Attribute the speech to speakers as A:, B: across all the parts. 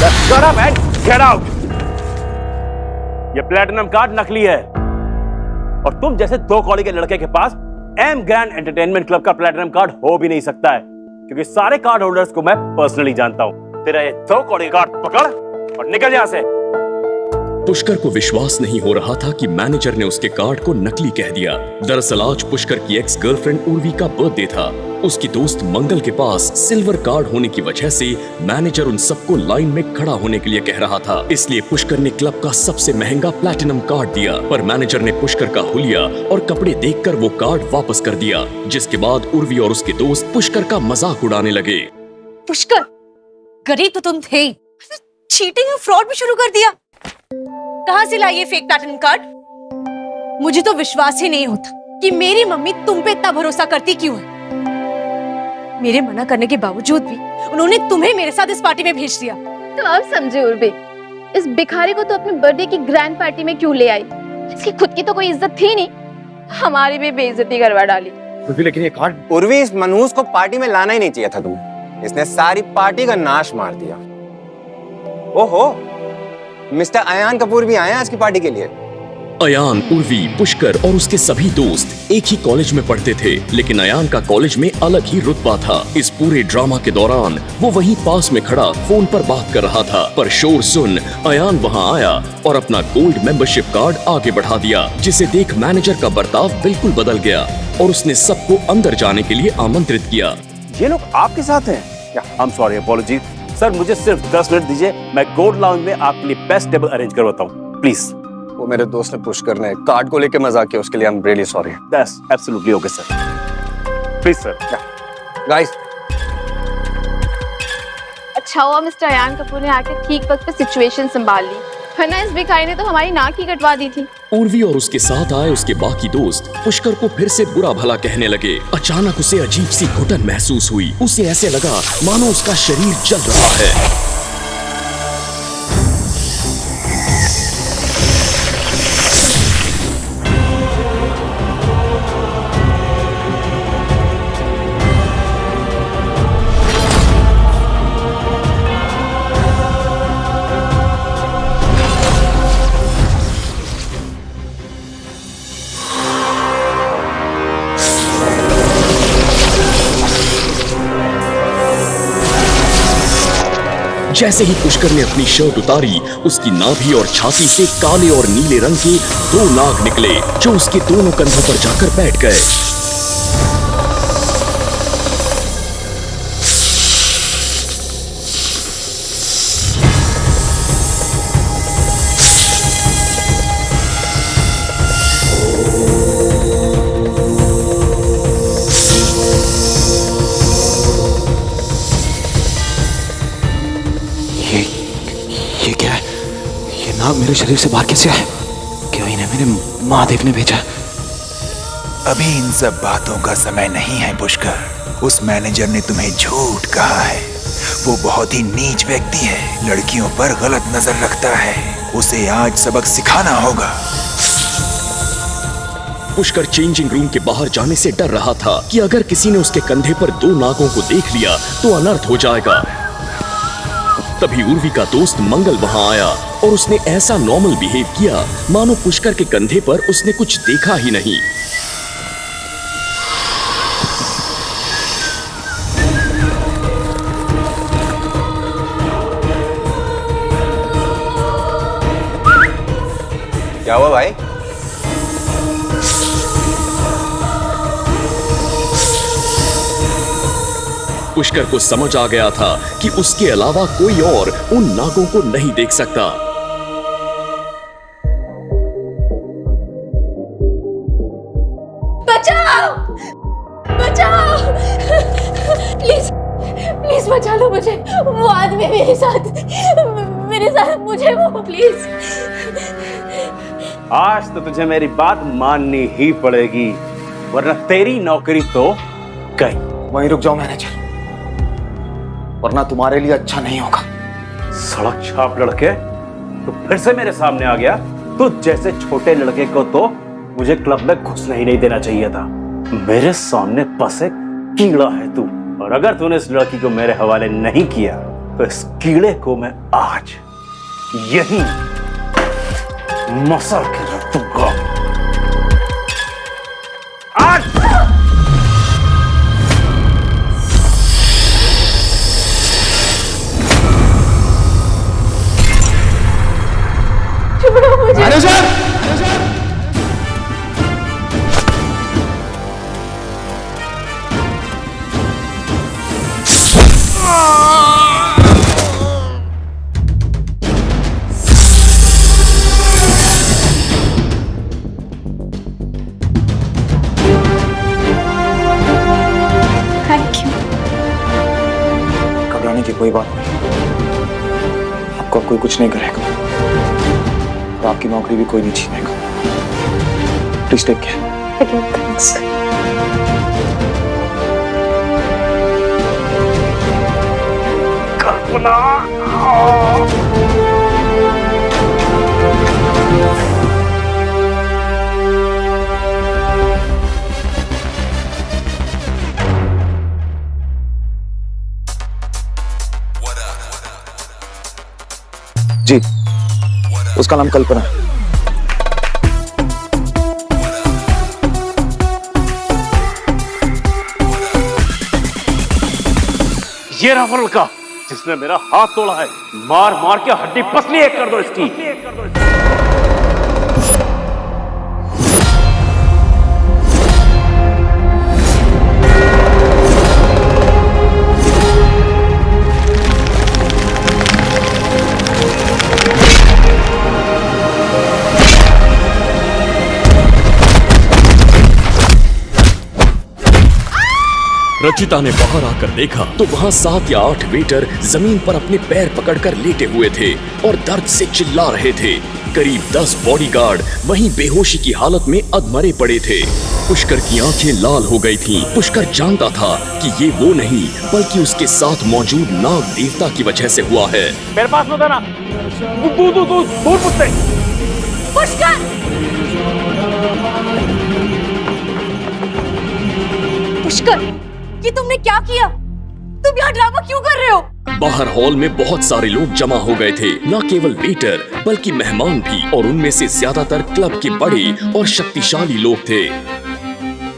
A: Shut up and get out! ये platinum card नकली है और तुम जैसे दो कौड़ी के लड़के के पास एम ग्रैंड एंटरटेनमेंट क्लब का प्लेटिनम कार्ड हो भी नहीं सकता है, क्योंकि सारे कार्ड होल्डर्स को मैं पर्सनली जानता हूं। तेरा ये दो कौड़ी कार्ड पकड़ और निकल यहां से।
B: पुष्कर को विश्वास नहीं हो रहा था कि मैनेजर ने उसके कार्ड को नकली कह दिया। दरअसल आज पुष्कर की एक्स गर्लफ्रेंड उर्वी का बर्थडे था। उसकी दोस्त मंगल के पास सिल्वर कार्ड होने की वजह से मैनेजर उन सबको लाइन में खड़ा होने के लिए कह रहा था, इसलिए पुष्कर ने क्लब का सबसे महंगा प्लैटिनम कार्ड दिया। पर मैनेजर ने पुष्कर का हुलिया और कपड़े देखकर वो कार्ड वापस कर दिया, जिसके बाद उर्वी और उसके दोस्त पुष्कर का मजाक उड़ाने लगे।
C: पुष्कर, गरीब तो तुम थे ही, चीटिंग और फ्रॉड भी शुरू कर दिया। कहां से लाई ये फेक प्लैटिनम कार्ड? मुझे तो विश्वास ही नहीं होता कि मेरी मम्मी तुम पे इतना भरोसा करती क्यों है। मेरे मना करने के बावजूद भी उन्होंने तुम्हें मेरे साथ इस पार्टी में भेज दिया।
D: तो आप समझे उर्वी, इस भिखारी को तो अपने बर्थडे की ग्रैंड पार्टी में क्यों ले आई? इसकी खुद की तो कोई इज्जत थी नहीं, हमारी भी बेइज्जती करवा डाली।
E: लेकिन ये कार्ड
F: उर्वी, इस मनहूस को पार्टी में लाना ही नहीं चाहिए था तुम्हें। इसने सारी पार्टी का नाश मार दिया। ओहो, मिस्टर अयान कपूर भी आए हैं आज की पार्टी के लिए।
B: अयान, उर्वी, पुष्कर और उसके सभी दोस्त एक ही कॉलेज में पढ़ते थे, लेकिन अयान का कॉलेज में अलग ही रुतबा था। इस पूरे ड्रामा के दौरान वो वहीं पास में खड़ा फोन पर बात कर रहा था, पर शोर सुन अयान वहां आया और अपना गोल्ड मेंबरशिप कार्ड आगे बढ़ा दिया, जिसे देख मैनेजर का बर्ताव बिल्कुल बदल गया और उसने सबको अंदर जाने के लिए आमंत्रित किया।
A: ये लोग आपके साथ हैं? I am sorry, apology sir, मुझे सिर्फ 10 मिनट दीजिए, मैं गोल्ड लाउंज में आपके लिए बेस्ट टेबल अरेंज करवाता हूँ, प्लीज।
F: वो मेरे दोस्त ने पुष्कर ने कार्ड को लेके मजाक किया, उसके लिए I am really sorry.
A: That's absolutely okay sir, please sir.
F: Guys,
D: अच्छा हुआ मिस्टर अयान कपूर ने आके ठीक वक्त पे सिचुएशन संभाल ली, वरना इस भिखारी ने तो हमारी नाक ही कटवा दी थी।
B: उर्वी और उसके साथ आए उसके बाकी दोस्त पुष्कर को फिर से बुरा भला कहने लगे। अचानक उसे अजीब सी घुटन महसूस हुई। उसे ऐसे लगा मानो उसका शरीर जल रहा है। जैसे ही पुष्कर ने अपनी शर्ट उतारी, उसकी नाभि और छाती से काले और नीले रंग के दो नाग निकले, जो उसके दोनों कंधों पर जाकर बैठ गए।
E: नाग मेरे शरीर से बाहर कैसे आए? क्या इन्हें मेरे महादेव ने भेजा?
G: अभी इन सब बातों का समय नहीं है पुष्कर। उस मैनेजर ने तुम्हें झूठ कहा है। वो बहुत ही नीच व्यक्ति है, लड़कियों पर गलत नजर रखता है। उसे आज सबक सिखाना होगा।
B: पुष्कर चेंजिंग रूम के बाहर जाने से डर रहा था कि अगर किसी ने उसके कंधे पर दो नागों को देख लिया तो अनर्थ हो जाएगा। तभी उर्वी का दोस्त मंगल वहां आया और उसने ऐसा नॉर्मल बिहेव किया मानो पुष्कर के कंधे पर उसने कुछ देखा ही नहीं।
F: क्या हुआ भाई?
B: पुष्कर को समझ आ गया था कि उसके अलावा कोई और उन नागों को नहीं देख सकता।
C: बचाओ! बचाओ! प्लीज, प्लीज बचा लो मुझे। वो आदमी मेरे साथ मुझे वो प्लीज।
A: आज तो तुझे मेरी बात माननी ही पड़ेगी, वरना तेरी नौकरी तो गई।
E: वहीं रुक जाओ मैनेजर, वरना तुम्हारे लिए अच्छा नहीं होगा।
A: सड़क छाप लड़के, तो फिर से मेरे सामने आ गया। तू जैसे छोटे लड़के को तो मुझे क्लब में घुसने ही नहीं देना चाहिए था। मेरे सामने बस एक कीड़ा है तू, और अगर तूने इस लड़की को मेरे हवाले नहीं किया तो इस कीड़े को मैं आज यहीं मसल के रख दूंगा। आज
C: थैंक यू।
E: घबराने की कोई बात नहीं, आपको अब कोई कुछ नहीं करेगा और आपकी नौकरी भी कोई नहीं छीनेगा। Please take care.
C: Thanks.
A: Kalpana,
E: ji, उसका नाम कल्पना है।
A: ये रहा वो लड़का जिसने मेरा हाथ तोड़ा है। मार मार के हड्डी पसली एक कर दो इसकी।
B: रचिता ने बाहर आकर देखा तो वहाँ 7 या 8 वेटर जमीन पर अपने पैर पकड़कर लेटे हुए थे और दर्द से चिल्ला रहे थे। करीब 10 बॉडीगार्ड वहीं बेहोशी की हालत में अधमरे पड़े थे। पुष्कर की आंखें लाल हो गई थीं। पुष्कर जानता था कि ये वो नहीं बल्कि उसके साथ मौजूद नाग देवता की वजह से हुआ है।
A: मेरे पास होता ना, दूर पुछते।
C: पुष्कर! पुष्कर, ये तुमने क्या किया? तुम यहाँ ड्रामा क्यों कर रहे हो?
B: बाहर हॉल में बहुत सारे लोग जमा हो गए थे, न केवल वेटर बल्कि मेहमान भी, और उनमें से ज्यादातर क्लब के बड़े और शक्तिशाली लोग थे।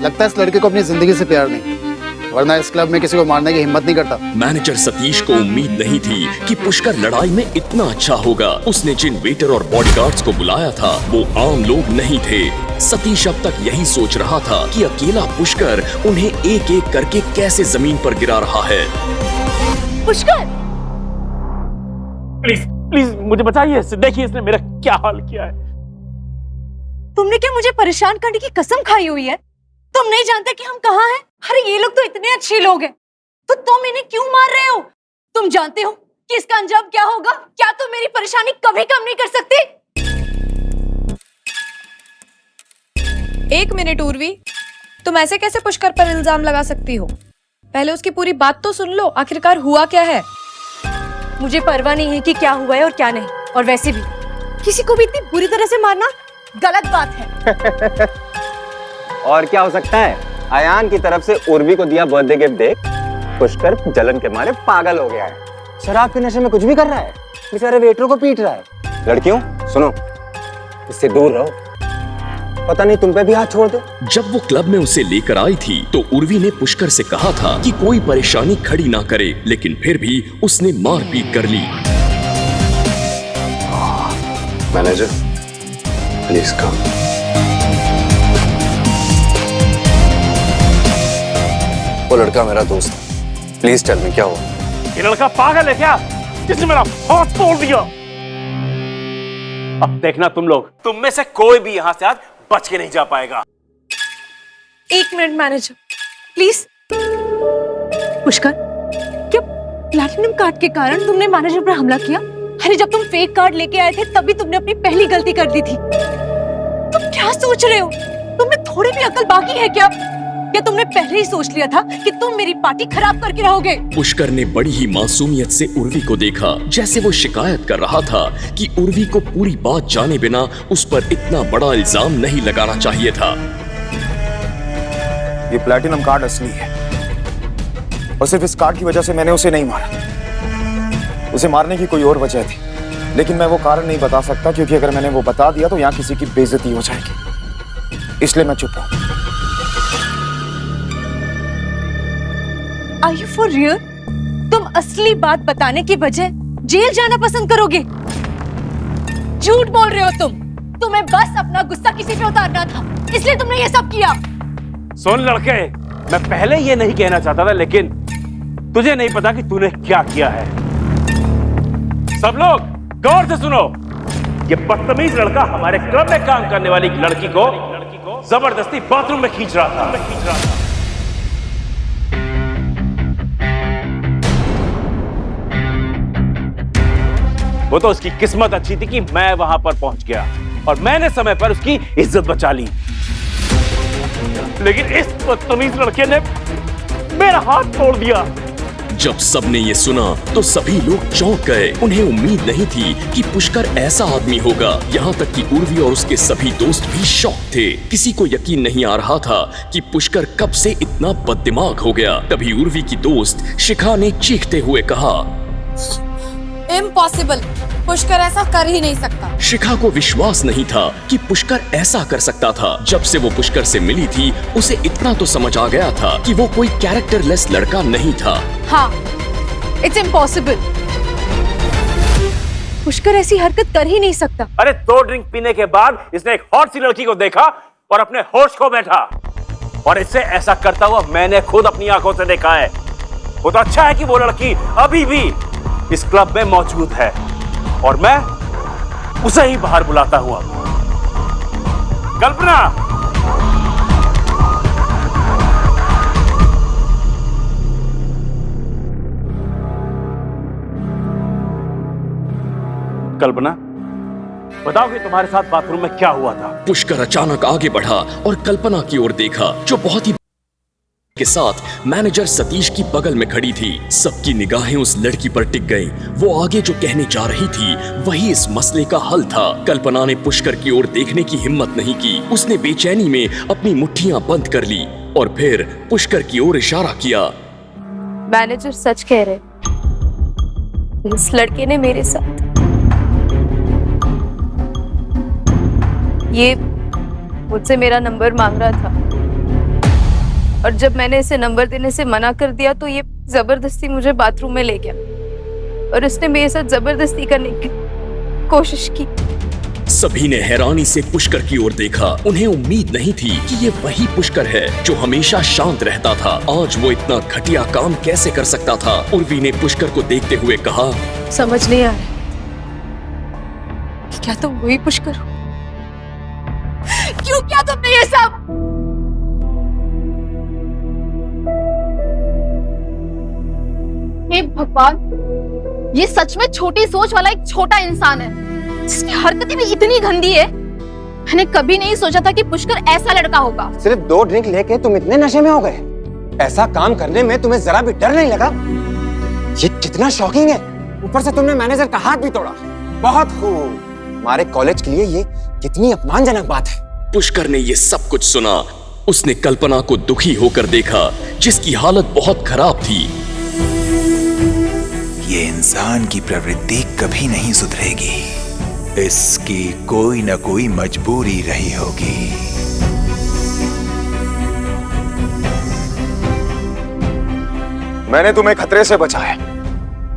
H: लगता है इस लड़के को अपनी जिंदगी से प्यार नहीं, वरना इस क्लब में किसी को मारने की हिम्मत नहीं करता।
B: मैनेजर सतीश को उम्मीद नहीं थी कि पुष्कर लड़ाई में इतना अच्छा होगा। उसने जिन वेटर और बॉडीगार्ड्स को बुलाया था वो आम लोग नहीं थे। सतीश अब तक यही सोच रहा था कि अकेला पुष्कर उन्हें एक एक करके कैसे जमीन पर गिरा रहा है।
C: पुष्कर!
A: प्लीज प्लीज मुझे बचाइए इससे। देखिए इसने मेरा क्या हाल किया है।
C: तुमने क्या मुझे परेशान करने की कसम खाई हुई है? तुम नहीं जानते कि हम कहाँ हैं? अरे ये लोग तो इतने अच्छे लोग हैं, तो तुम इन्हें क्यों मार रहे हो? तुम जानते हो कि इसका अंजाम क्या होगा? क्या तुम मेरी परेशानी कभी कम नहीं कर सकते?
I: एक मिनट उर्वी, तुम ऐसे कैसे पुष्कर पर इल्जाम लगा सकती हो? पहले उसकी पूरी बात तो सुन लो, आखिरकार हुआ क्या है?
C: मुझे परवाह नहीं है कि क्या हुआ है और क्या नहीं, और वैसे भी किसी को भी इतनी बुरी तरह से मारना गलत बात है।
F: और क्या हो सकता है? अयान की तरफ से उर्वी को दिया बर्थडे गिफ्ट देख पुष्कर जलन के मारे पागल हो गया है। शराब के नशे में कुछ भी कर रहा है, बेचारे वेटरों को पीट रहा है। लड़कियों सुनो, इससे दूर रहो, पता नहीं तुम पे भी हाथ छोड़ दे।
B: जब वो क्लब में उसे लेकर आई थी तो उर्वी ने पुष्कर से कहा था कि कोई परेशानी खड़ी ना करे, लेकिन फिर भी उसने मारपीट कर ली।
J: Manager please come. वो लड़का मेरा दोस्त है, प्लीज टेल मी क्या हुआ?
A: ये लड़का पागल है क्या जिसने मेरा हाथ तोड़ दिया? अब देखना तुम लोग, तुम में से कोई भी यहां से आज बच के नहीं जा पाएगा।
C: एक मिनट मैनेजर प्लीज। पुष्कर, क्या प्लैटिनम कार्ड के कारण तुमने मैनेजर पर हमला किया? अरे जब तुम फेक कार्ड लेके आए थे तभी तुमने अपनी पहली गलती कर दी थी। तुम क्या सोच रहे हो? तुम्हें थोड़ी भी अकल बाकी है क्या? या तुमने पहले ही सोच लिया था कि तुम मेरी पार्टी खराब करके रहोगे?
B: पुष्कर ने बड़ी ही मासूमियत से उर्वी को देखा, जैसे वो शिकायत कर रहा था कि उर्वी को पूरी बात जाने बिना उस पर इतना बड़ा इल्जाम नहीं लगाना चाहिए था।
E: ये प्लैटिनम कार्ड असली है और सिर्फ इस कार्ड की वजह से मैंने उसे नहीं मारा। उसे मारने की कोई और वजह थी, लेकिन मैं वो कारण नहीं बता सकता क्योंकि अगर मैंने वो बता दिया तो यहाँ किसी की बेइज्जती हो जाएगी, इसलिए मैं चुप हूँ।
C: Are you for real? तुम असली बात बताने की बजाय जेल जाना पसंद करोगे? झूठ बोल रहे हो तुम। तुम्हें बस अपना गुस्सा किसी पे उतारना था, इसलिए तुमने ये सब किया।
A: सुन लड़के, मैं पहले ये नहीं कहना चाहता था, लेकिन तुझे नहीं पता कि तूने क्या किया है। सब लोग गौर से सुनो। ये बदतमीज लड़का हमारे क्लब में काम करने वाली एक लड़की को जबरदस्ती बाथरूम में खींच रहा था। वो तो उसकी किस्मत अच्छी थी कि मैं वहां पर पहुंच गया और मैंने समय पर उसकी इज्जत बचा ली, लेकिन इस बदतमीज लड़के ने मेरा हाथ तोड़ दिया।
B: जब सबने ये सुना तो सभी लोग चौंक गए। उन्हें उम्मीद नहीं थी कि पुष्कर ऐसा आदमी होगा। यहाँ तक कि उर्वी और उसके सभी दोस्त भी शॉक थे। किसी को यकीन नहीं आ रहा था कि पुष्कर कब से इतना बददिमाग हो गया। तभी उर्वी की दोस्त शिखा ने चीखते हुए कहा,
I: इम्पॉसिबल, पुष्कर ऐसा कर ही नहीं सकता।
B: शिखा को विश्वास नहीं था कि पुष्कर ऐसा कर सकता था। जब से वो पुष्कर से मिली थी, उसे इतना तो समझ आ गया था कि वो कोई कैरेक्टरलेस लड़का नहीं था।
C: हाँ, इट्स इम्पॉसिबल। पुष्कर ऐसी हरकत कर ही नहीं सकता।
A: अरे 2 ड्रिंक पीने के बाद इसने एक हॉट सी लड़की को देखा और अपने होश खो बैठा, और इससे ऐसा करता हुआ मैंने खुद अपनी आंखों से देखा है। वो तो अच्छा है कि वो लड़की अभी भी इस क्लब में मौजूद है और मैं उसे ही बाहर बुलाता हूं। कल्पना, कल्पना, बताओ कि तुम्हारे साथ बाथरूम में क्या हुआ था?
B: पुष्कर अचानक आगे बढ़ा और कल्पना की ओर देखा, जो बहुत ही के साथ मैनेजर सतीश की बगल में खड़ी थी। सबकी निगाहें उस लड़की पर टिक गईं। वो आगे जो कहने जा रही थी वही इस मसले का हल था। कल्पना ने पुष्कर की ओर देखने की हिम्मत नहीं की। उसने बेचैनी में अपनी मुट्ठियां बंद कर ली और फिर पुष्कर की ओर इशारा किया।
I: मैनेजर सच कह रहे, इस लड़के ने मेरे साथ ये मुझसे मेरा नंबर मांग रहा था, और जब मैंने इसे नंबर देने से मना कर दिया तो ये जबरदस्ती मुझे बाथरूम में ले गया और इसने मेरे साथ जबरदस्ती करने की कोशिश की।
B: सभी ने हैरानी से पुष्कर की ओर देखा। उन्हें उम्मीद नहीं थी कि ये वही पुष्कर है जो हमेशा शांत रहता था। आज वो इतना घटिया काम कैसे कर सकता था? उर्वी ने पुष्कर को देखते हुए कहा,
C: समझ नहीं आ रहा क्या तुम वही पुष्कर हो? क्यों किया तुमने ये सब?
D: हे भगवान, ये सच में छोटी सोच वाला एक छोटा इंसान है जिसकी हरकतें भी इतनी गंदी है। मैंने कभी नहीं सोचा था कि पुष्कर ऐसा लड़का होगा।
F: सिर्फ 2 ड्रिंक लेके तुम इतने नशे में हो गए? ऐसा काम करने में तुम्हें जरा भी डर नहीं लगा? ये कितना शॉकिंग है। ऊपर से तुमने मैनेजर का हाथ भी तोड़ा। बहुत खूब। हमारे कॉलेज के लिए ये कितनी अपमानजनक बात है।
B: पुष्कर ने ये सब कुछ सुना। उसने कल्पना को दुखी होकर देखा, जिसकी हालत बहुत खराब थी।
G: ये इंसान की प्रवृत्ति कभी नहीं सुधरेगी। इसकी कोई न कोई मजबूरी रही होगी।
E: मैंने तुम्हें खतरे से बचाया,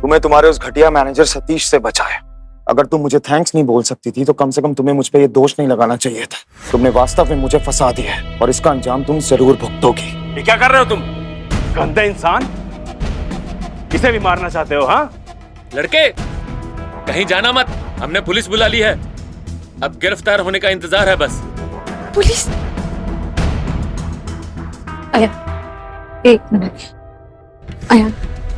E: तुम्हें तुम्हारे उस घटिया मैनेजर सतीश से बचाया। अगर तुम मुझे थैंक्स नहीं बोल सकती थी तो कम से कम तुम्हें मुझ पे ये दोष नहीं लगाना चाहिए था। तुमने वास्तव में मुझे फंसा दिया है और इसका अंजाम तुम जरूर भुगतोगी।
A: ये क्या कर रहे हो तुम? गंदे इंसान, इसे भी मारना चाहते हो? हाँ
K: लड़के, कहीं जाना मत, हमने पुलिस बुला ली है। अब गिरफ्तार होने का इंतजार है बस।
C: पुलिस? आया, एक मिनट। आया,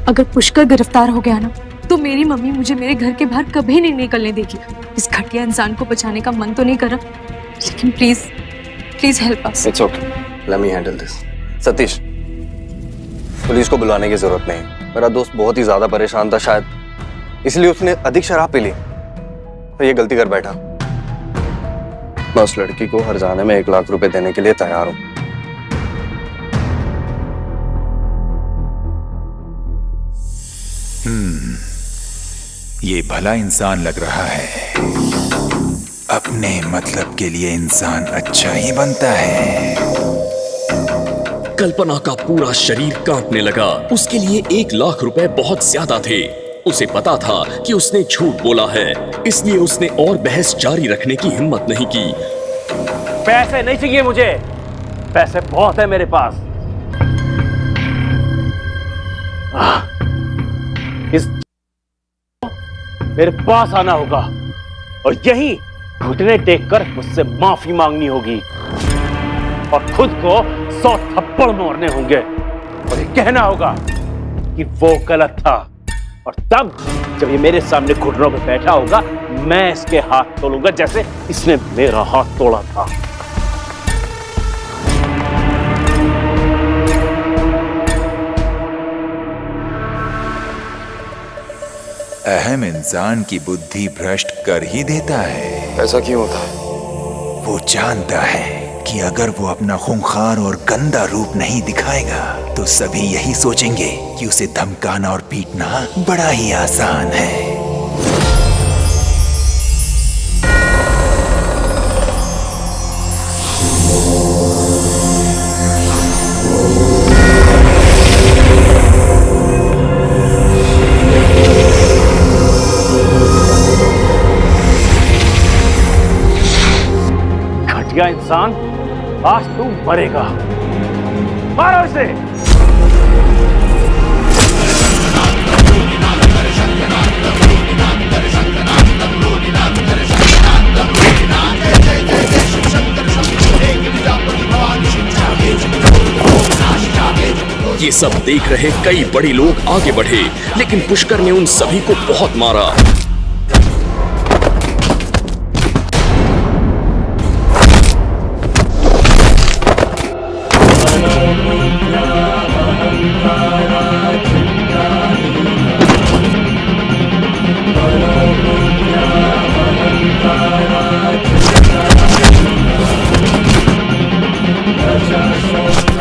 C: अगर पुष्कर गिरफ्तार हो गया ना तो मेरी मम्मी मुझे मेरे घर के बाहर कभी नहीं निकलने देगी। इस घटिया इंसान को बचाने का मन तो नहीं करा, लेकिन please please help us.
J: It's okay, let me handle this. Satish, police को बुलाने की जरूरत नहीं। मेरा दोस्त बहुत ही ज्यादा परेशान था, शायद इसलिए उसने अधिक शराब पी ली तो ये गलती कर बैठा। मैं उस लड़की को हर जाने में 1 लाख रुपए देने के लिए तैयार हूं।
G: ये भला इंसान लग रहा है। अपने मतलब के लिए इंसान अच्छा ही बनता है।
B: कल्पना का पूरा शरीर कांपने लगा। उसके लिए 1 लाख रुपए बहुत ज्यादा थे। उसे पता था कि उसने झूठ बोला है, इसलिए उसने और बहस जारी रखने की हिम्मत नहीं की।
A: पैसे नहीं चाहिए मुझे, पैसे बहुत है मेरे पास। इस मेरे पास आना होगा और यही घुटने टेक कर मुझसे माफी मांगनी होगी और खुद को 100 थप्पड़ मारने होंगे और ये कहना होगा कि वो गलत था। और तब जब ये मेरे सामने घुटनों पे बैठा होगा, मैं इसके हाथ तोड़ूंगा जैसे इसने मेरा हाथ तोड़ा था।
G: अहम इंसान की बुद्धि भ्रष्ट कर ही देता है।
E: ऐसा क्यों होता है?
G: वो जानता है कि अगर वो अपना खूंखार और गंदा रूप नहीं दिखाएगा तो सभी यही सोचेंगे कि उसे धमकाना और पीटना बड़ा ही आसान है।
A: घटिया इंसान, आज तू मरेगा। मारो इसे।
B: ये सब देख रहे कई बड़े लोग आगे बढ़े, लेकिन पुष्कर ने उन सभी को बहुत मारा।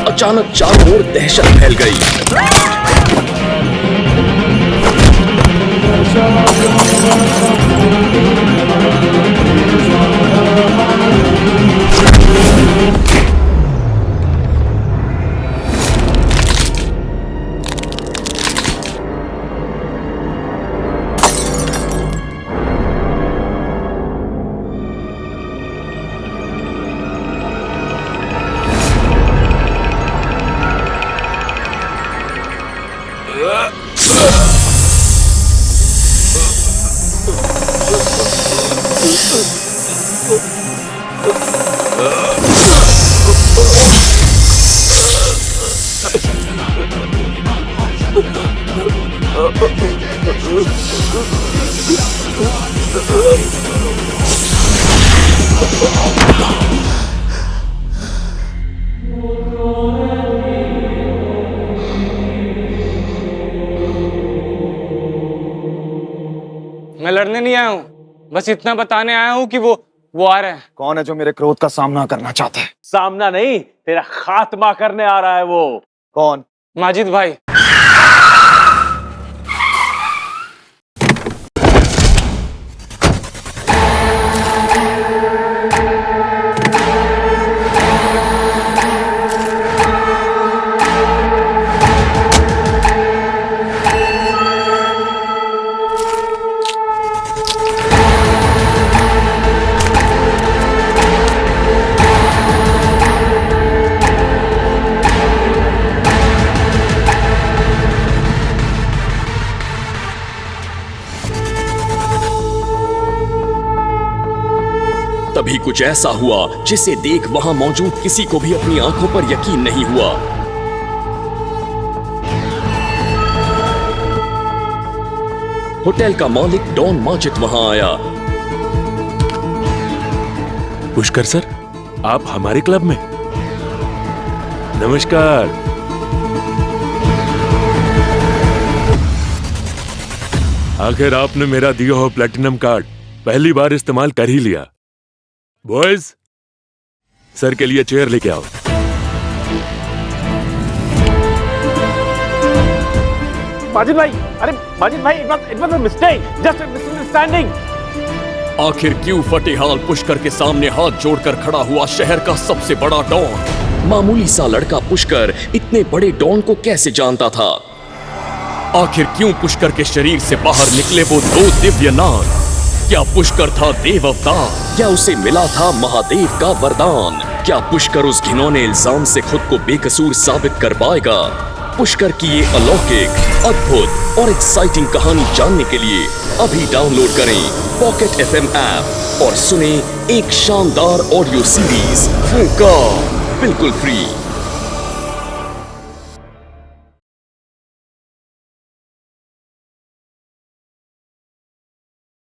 B: अचानक चारों ओर दहशत फैल गई।
F: मैं लड़ने नहीं आया हूँ, बस इतना बताने आया हूँ कि वो आ रहे हैं।
E: कौन है जो मेरे क्रोध का सामना करना चाहता है?
A: सामना नहीं, तेरा खात्मा करने आ रहा है वो।
E: कौन?
F: माजिद भाई।
B: तभी कुछ ऐसा हुआ जिसे देख वहां मौजूद किसी को भी अपनी आंखों पर यकीन नहीं हुआ। होटल का मालिक डॉन माजिद वहां आया।
K: पुष्कर सर, आप हमारे क्लब में? नमस्कार। आखिर आपने मेरा दिया हुआ प्लैटिनम कार्ड पहली बार इस्तेमाल कर ही लिया। बॉयज, सर के लिए चेयर लेके आओ।
A: माजिद भाई, अरे माजिद भाई, it was a mistake, just a misunderstanding.
B: आखिर क्यों फतेहाल पुष्कर के सामने हाथ जोड़कर खड़ा हुआ शहर का सबसे बड़ा डॉन? मामूली सा लड़का पुष्कर इतने बड़े डॉन को कैसे जानता था? आखिर क्यों पुष्कर के शरीर से बाहर निकले वो दो दिव्य नाग? क्या पुष्कर था देव अवतार या उसे मिला था महादेव का वरदान? क्या पुष्कर उस घिनौने इल्जाम से खुद को बेकसूर साबित कर पाएगा? पुष्कर की ये अलौकिक, अद्भुत और एक्साइटिंग कहानी जानने के लिए अभी डाउनलोड करें पॉकेट FM ऐप और सुने एक शानदार ऑडियो सीरीज फूंकार, बिल्कुल फ्री।